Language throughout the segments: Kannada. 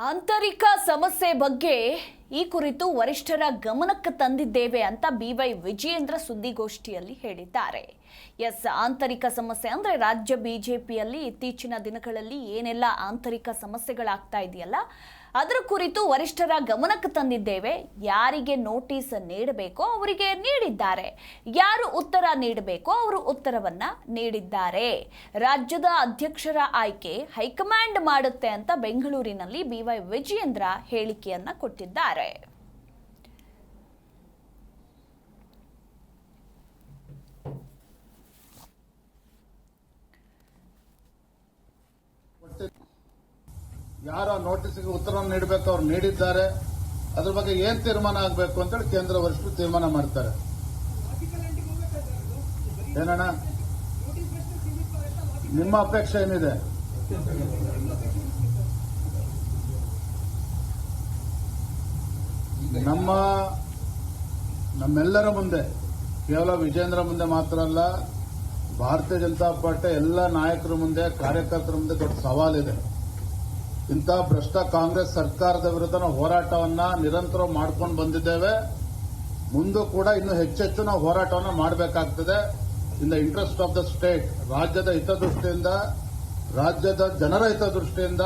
ಆಂತರಿಕ ಸಮಸ್ಯೆ ಬಗ್ಗೆ ಈ ಕುರಿತು ವರಿಷ್ಠರ ಗಮನಕ್ಕೆ ತಂದಿದ್ದೇವೆ ಅಂತ ಬಿವೈ ವಿಜಯೇಂದ್ರ ಸುದ್ದಿಗೋಷ್ಠಿಯಲ್ಲಿ ಹೇಳಿದ್ದಾರೆ. ಆಂತರಿಕ ಸಮಸ್ಯೆ ಅಂದ್ರೆ ರಾಜ್ಯ ಬಿಜೆಪಿಯಲ್ಲಿ ಇತ್ತೀಚಿನ ದಿನಗಳಲ್ಲಿ ಏನೆಲ್ಲ ಆಂತರಿಕ ಸಮಸ್ಯೆಗಳಾಗ್ತಾ ಇದೆಯಲ್ಲ ಅದರ ಕುರಿತು ವರಿಷ್ಠರ ಗಮನಕ್ಕೆ ತಂದಿದ್ದೇವೆ. ಯಾರಿಗೆ ನೋಟಿಸ್ ನೀಡಬೇಕೋ ಅವರಿಗೆ ನೀಡಿದ್ದಾರೆ, ಯಾರು ಉತ್ತರ ನೀಡಬೇಕೋ ಅವರು ಉತ್ತರವನ್ನ ನೀಡಿದ್ದಾರೆ. ರಾಜ್ಯದ ಅಧ್ಯಕ್ಷರ ಆಯ್ಕೆ ಹೈಕಮಾಂಡ್ ಮಾಡುತ್ತೆ ಅಂತ ಬೆಂಗಳೂರಿನಲ್ಲಿ ಬಿವೈ ವಿಜಯೇಂದ್ರ ಹೇಳಿಕೆಯನ್ನ ಕೊಟ್ಟಿದ್ದಾರೆ. ಯಾರು ನೋಟಿಸ್ಗೆ ಉತ್ತರ ನೀಡಬೇಕು ಅವ್ರು ನೀಡಿದ್ದಾರೆ. ಅದ್ರ ಬಗ್ಗೆ ಏನ್ ತೀರ್ಮಾನ ಆಗಬೇಕು ಅಂತೇಳಿ ಕೇಂದ್ರ ವರಿಷ್ಠರು ತೀರ್ಮಾನ ಮಾಡ್ತಾರೆ. ಏನಣ್ಣ ನಿಮ್ಮ ಅಪೇಕ್ಷೆ ಏನಿದೆ? ನಮ್ಮೆಲ್ಲರ ಮುಂದೆ, ಕೇವಲ ವಿಜೇಂದ್ರ ಮುಂದೆ ಮಾತ್ರ ಅಲ್ಲ, ಭಾರತೀಯ ಜನತಾ ಪಾರ್ಟಿ ಎಲ್ಲ ನಾಯಕರ ಮುಂದೆ, ಕಾರ್ಯಕರ್ತರ ಮುಂದೆ ದೊಡ್ಡ ಸವಾಲಿದೆ. ಇಂಥ ಭ್ರಷ್ಟ ಕಾಂಗ್ರೆಸ್ ಸರ್ಕಾರದ ವಿರುದ್ಧ ನಾವು ಹೋರಾಟವನ್ನ ನಿರಂತರ ಮಾಡ್ಕೊಂಡು ಬಂದಿದ್ದೇವೆ. ಮುಂದೂ ಕೂಡ ಇನ್ನೂ ಹೆಚ್ಚೆಚ್ಚು ನಾವು ಹೋರಾಟವನ್ನು ಮಾಡಬೇಕಾಗ್ತದೆ. In the interest of the state, ರಾಜ್ಯದ ಹಿತದೃಷ್ಟಿಯಿಂದ, ರಾಜ್ಯದ ಜನರ ಹಿತದೃಷ್ಟಿಯಿಂದ,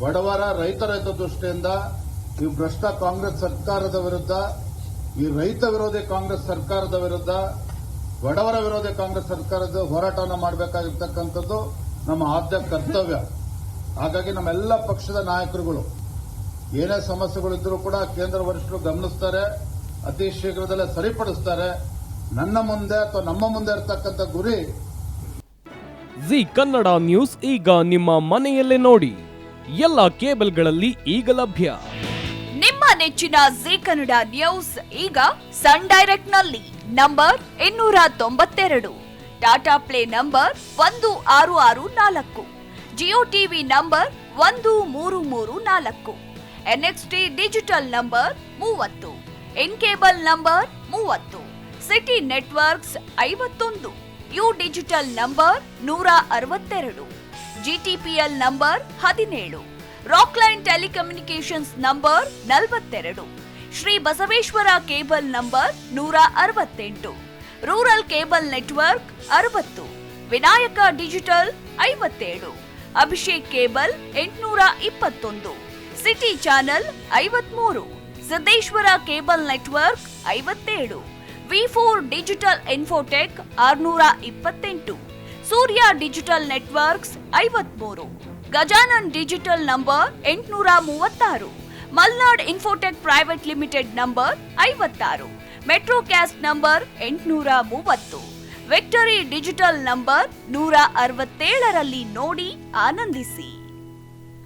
ಬಡವರ ರೈತರ ಹಿತದೃಷ್ಟಿಯಿಂದ ಈ ಭ್ರಷ್ಟ ಕಾಂಗ್ರೆಸ್ ಸರ್ಕಾರದ ವಿರುದ್ಧ, ಈ ರೈತ ವಿರೋಧಿ ಕಾಂಗ್ರೆಸ್ ಸರ್ಕಾರದ ವಿರುದ್ಧ, ಬಡವರ ವಿರೋಧಿ ಕಾಂಗ್ರೆಸ್ ಸರ್ಕಾರದ ಹೋರಾಟವನ್ನು ಮಾಡಬೇಕಾಗಿರ್ತಕ್ಕಂಥದ್ದು ನಮ್ಮ ಆದ್ಯ ಕರ್ತವ್ಯ. ಹಾಗಾಗಿ ನಮ್ಮೆಲ್ಲ ಪಕ್ಷದ ನಾಯಕರುಗಳು ಏನೇ ಸಮಸ್ಯೆಗಳಿದ್ರೂ ಕೂಡ ಕೇಂದ್ರ ವರಿಷ್ಠರು ಗಮನಿಸ್ತಾರೆ, ಅತಿ ಶೀಘ್ರದಲ್ಲೇ ಸರಿಪಡಿಸ್ತಾರೆ. ನನ್ನ ಮುಂದೆ ಅಥವಾ ನಮ್ಮ ಮುಂದೆ ಇರತಕ್ಕಂಥ ಗುರಿ. ಜಿ ಕನ್ನಡ ನ್ಯೂಸ್ ಈಗ ನಿಮ್ಮ ಮನೆಯಲ್ಲೇ ನೋಡಿ, ಎಲ್ಲ ಕೇಬಲ್ಗಳಲ್ಲಿ ಈಗ ಲಭ್ಯ. ನಿಮ್ಮ ನೆಚ್ಚಿನ ಜಿ ಕನ್ನಡ ನ್ಯೂಸ್ ಈಗ ಸನ್ ಡೈರೆಕ್ಟ್ ನಲ್ಲಿ number 292, Tata play number 1664, Jio TV number 1334, NXT digital number 30, in cable number 30, city networks 51, U digital number 162, GTPL number 17, Rockline telecommunications number 42, Shri Basaveshwara cable number 168, rural cable network 60, Vinayaka digital 57, Abhishek cable 821, city channel 53, Siddeshwara cable network 57, ವಿ4 digital infotech 628, Surya digital networks 53, Gajanan digital number 836, Malnad infotech private limited number 56, Metrocast number 830, victory digital number 167ರಲ್ಲಿ ನೋಡಿ ಆನಂದಿಸಿ.